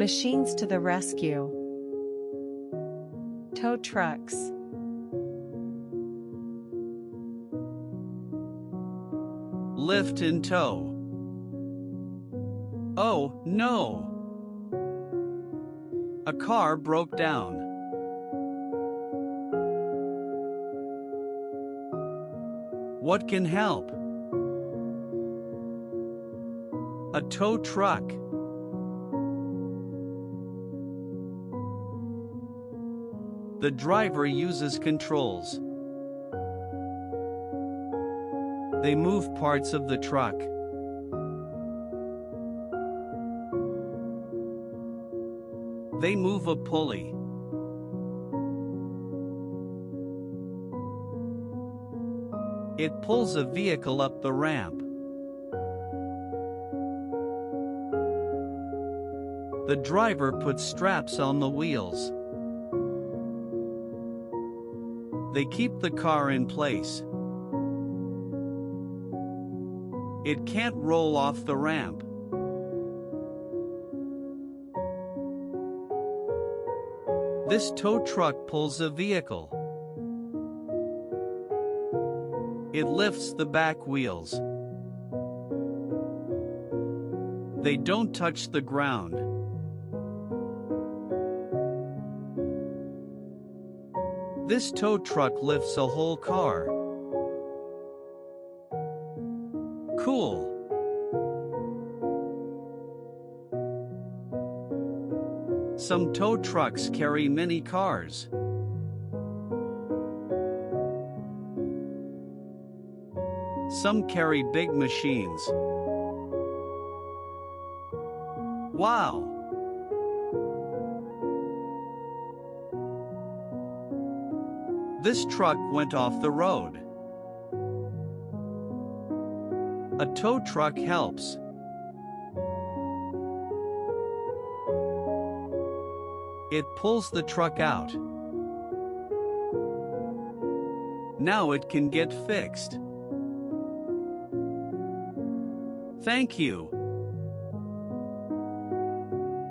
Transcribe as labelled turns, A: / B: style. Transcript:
A: Machines to the rescue. Tow trucks.
B: Lift and tow. Oh, no! A car broke down. What can help? A tow truck. The driver uses controls. They move parts of the truck. They move a pulley. It pulls a vehicle up the ramp. The driver puts straps on the wheels. They keep the car in place. It can't roll off the ramp. This tow truck pulls a vehicle. It lifts the back wheels. They don't touch the ground. This tow truck lifts a whole car. Cool. Some tow trucks carry many cars. Some carry big machines. Wow! This truck went off the road. A tow truck helps. It pulls the truck out. Now it can get fixed. Thank you.